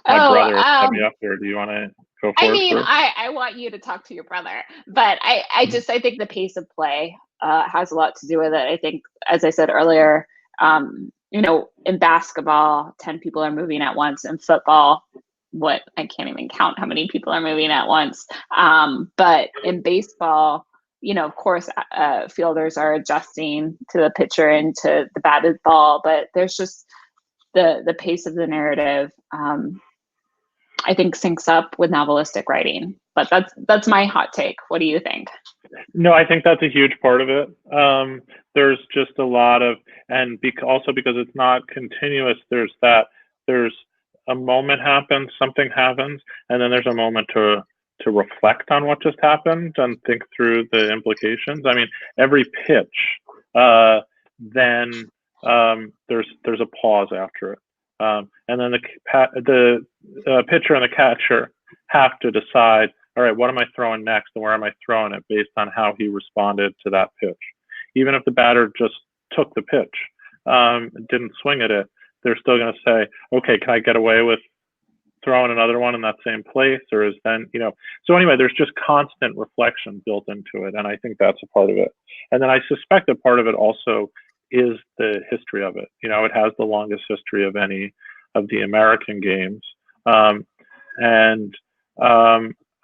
D: my brother is coming up here, do you want to go for it?
B: I want you to talk to your brother, but I think the pace of play has a lot to do with it. I think, as I said earlier, in basketball, 10 people are moving at once. In football, what, I can't even count how many people are moving at once. But in baseball, of course, fielders are adjusting to the pitcher and to the batted ball, but there's just the pace of the narrative, I think, syncs up with novelistic writing. But that's my hot take. What do you think?
D: No, I think that's a huge part of it. There's just a lot of, and also because it's not continuous, there's a moment happens, something happens, and then there's a moment to reflect on what just happened and think through the implications. I mean, every pitch, then there's a pause after it, and then the pitcher and the catcher have to decide, all right, what am I throwing next, and where am I throwing it based on how he responded to that pitch. Even if the batter just took the pitch, didn't swing at it, they're still going to say, okay, can I get away with throwing another one in that same place? Or is then, so anyway, there's just constant reflection built into it. And I think that's a part of it. And then I suspect a part of it also is the history of it. It has the longest history of any of the American games.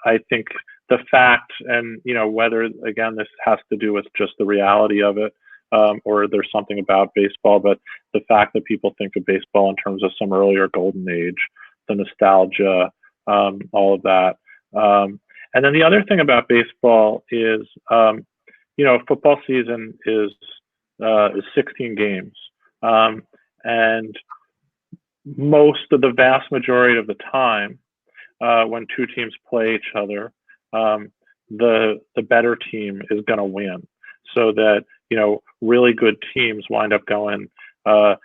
D: I think the fact, and whether, again, this has to do with just the reality of it, or there's something about baseball, but the fact that people think of baseball in terms of some earlier golden age, the nostalgia, all of that. And then the other thing about baseball is, football season is 16 games. And the vast majority of the time, when two teams play each other, the better team is going to win. So that, really good teams wind up going 12-4,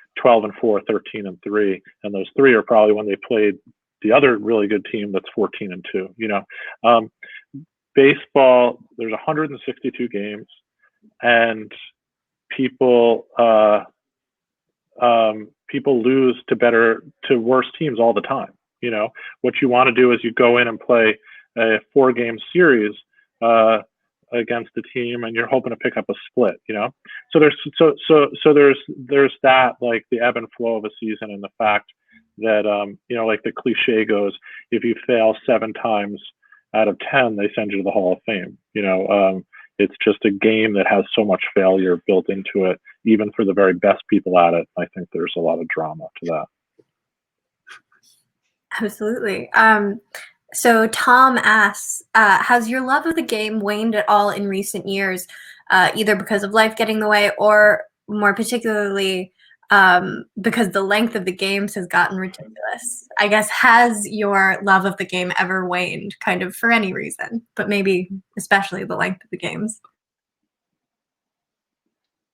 D: 13-3, and those three are probably when they played the other really good team that's 14-2. Baseball, there's 162 games, and people lose to worse teams all the time. What you want to do is you go in and play a 4-game series against the team, and you're hoping to pick up a split. So there's that, like the ebb and flow of a season, and the fact that like the cliche goes, if you fail 7 times out of 10, they send you to the Hall of Fame. It's just a game that has so much failure built into it, even for the very best people at it. I think there's a lot of drama to that.
A: Absolutely. So Tom asks, has your love of the game waned at all in recent years, either because of life getting in the way, or more particularly because the length of the games has gotten ridiculous? I guess, has your love of the game ever waned, kind of for any reason, but maybe especially the length of the games?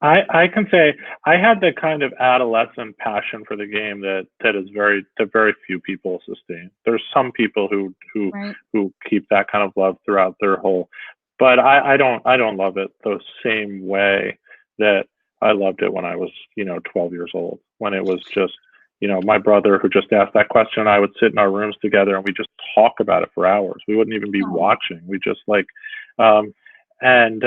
D: I can say I had the kind of adolescent passion for the game that very few people sustain. There's some people who
B: Right.
D: who keep that kind of love throughout their whole, but I don't love it the same way that I loved it when I was 12 years old, when it was just my brother who just asked that question. I would sit in our rooms together and we just talk about it for hours. We wouldn't even be watching. We just and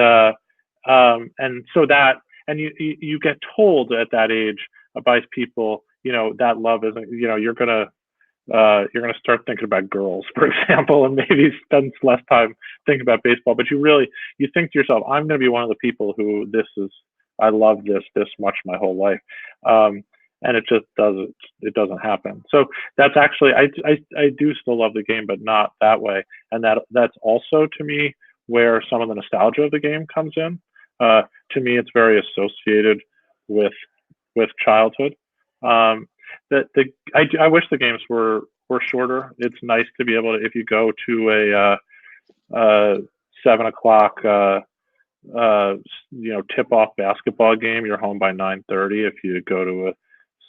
D: so that. And you get told at that age by people, that love isn't, you're gonna start thinking about girls, for example, and maybe spend less time thinking about baseball. But you think to yourself, I'm gonna be one of the people who I love this much my whole life, and it just doesn't happen. So that's actually, I do still love the game, but not that way. And that's also, to me, where some of the nostalgia of the game comes in. To me, it's very associated with childhood. I wish the games were shorter. It's nice to be able to, if you go to a 7 o'clock tip-off basketball game, you're home by 9:30. If you go to a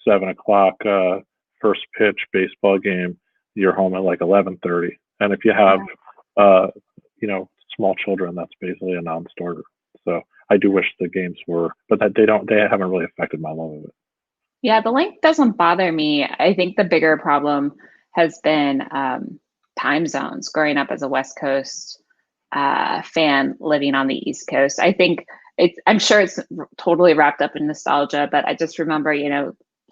D: 7 o'clock first pitch baseball game, you're home at like 11:30. And if you have small children, that's basically a non-starter. So I do wish the games were, but that they haven't really affected my love of it.
B: Yeah, the length doesn't bother me. I think the bigger problem has been time zones. Growing up as a West Coast fan, living on the East Coast, I think I'm sure it's totally wrapped up in nostalgia, but I just remember,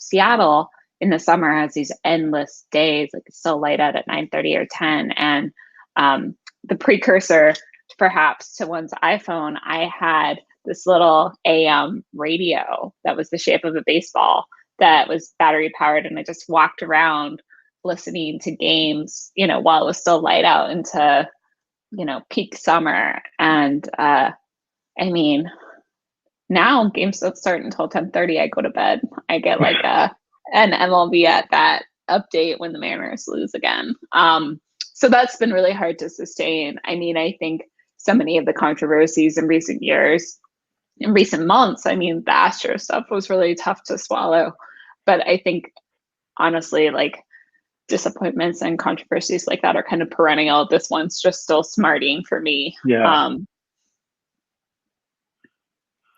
B: Seattle in the summer has these endless days, like it's still light out at 9:30 or 10. And the precursor perhaps to one's iPhone, I had this little AM radio that was the shape of a baseball that was battery powered. And I just walked around listening to games, while it was still light out into, peak summer. And now games don't start until 10:30. I go to bed. I get like an MLB at bat update when the Mariners lose again. So that's been really hard to sustain. I think so many of the controversies in recent years, in recent months, the Astros stuff was really tough to swallow. But I think, honestly, like disappointments and controversies like that are kind of perennial. This one's just still smarting for me.
D: Yeah.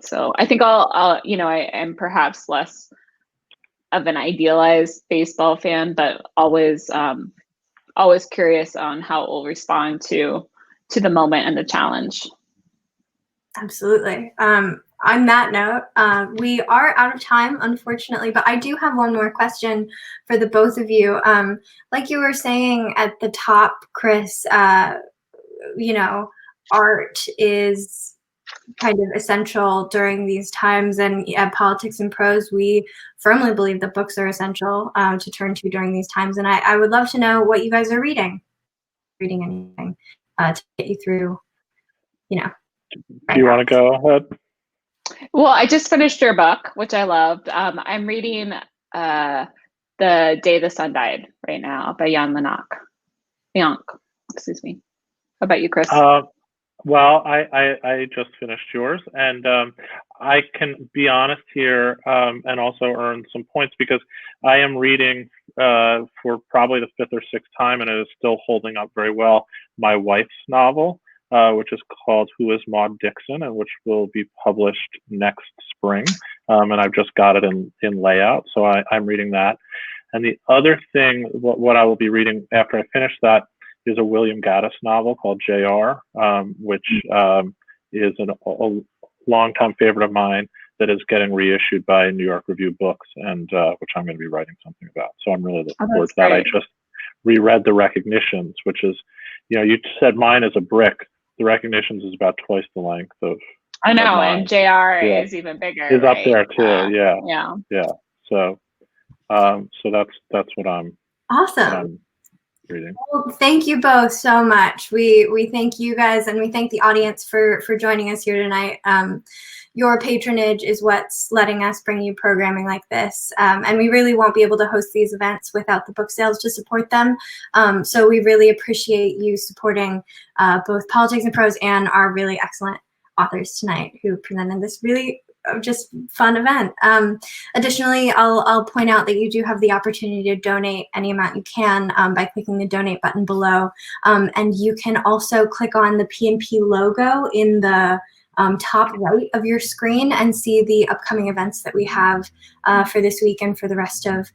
B: So I think I am perhaps less of an idealized baseball fan, but always curious on how it will respond to the moment and the challenge.
A: Absolutely. On that note, we are out of time, unfortunately, but I do have one more question for the both of you. Like you were saying at the top, Chris, art is kind of essential during these times, and at Politics and Prose, we firmly believe that books are essential to turn to during these times. And I would love to know what you guys are reading anything to get you through,
D: Do you want to go ahead?
B: Well, I just finished your book, which I loved. I'm reading The Day the Sun Died right now by Jan Leonk. Excuse me. How about you, Chris?
D: Well, I just finished yours, and I can be honest here and also earn some points because I am reading for probably the 5th or 6th time, and it is still holding up very well, my wife's novel, which is called Who is Maud Dixon, and which will be published next spring. And I've just got it in layout, so I'm reading that. And the other thing, what I will be reading after I finish that, is a William Gaddis novel called J.R., which is a longtime favorite of mine that is getting reissued by New York Review Books, and which I'm going to be writing something about. So I'm really looking forward to that.
B: Great.
D: I just reread The Recognitions, which is, you said mine is a brick. The Recognitions is about twice the length of.
B: I know, and JR
D: Yeah.
B: is even bigger.
D: Is up
B: right?
D: there too. Yeah.
B: Yeah.
D: So that's what I'm.
A: Awesome.
D: What I'm reading.
A: Well, thank you both so much. We thank you guys, and we thank the audience for joining us here tonight. Your patronage is what's letting us bring you programming like this, and we really won't be able to host these events without the book sales to support them. So we really appreciate you supporting both Politics and Prose and our really excellent authors tonight who presented this really just fun event. Additionally, I'll point out that you do have the opportunity to donate any amount you can by clicking the donate button below. And you can also click on the PNP logo in the top right of your screen and see the upcoming events that we have for this week and for the rest of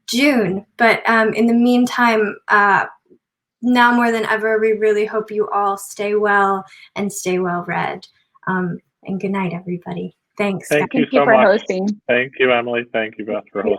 A: June. But in the meantime, now more than ever, we really hope you all stay well and stay well read. And good night, everybody. Thanks.
D: Thank you
B: for
D: so much.
B: hosting.
D: Thank you, Emily. Thank you, Beth, for hosting.